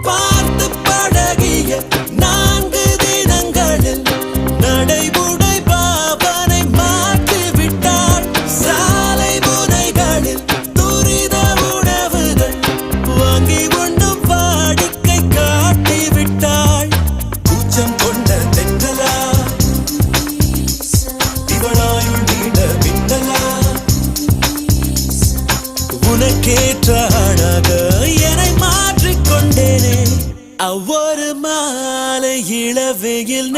பார்த்து பழகிய 4 தினங்களில் நடைமுறை பாவனை மாற்றி விட்டாள். சாலை முனைகளில் துரித உணவுகள் வாங்கி உண்ணும் வாடிக்கை காட்டி விட்டாள். கூச்சம் கொண்ட தென்றலா இவளாயுள் நீண்ட மின்னலா உனக்கேற்ற அழக என்னை மாற்றிக்கொண்டேனே. ஒவ்வொரு மாலை இளவெயில்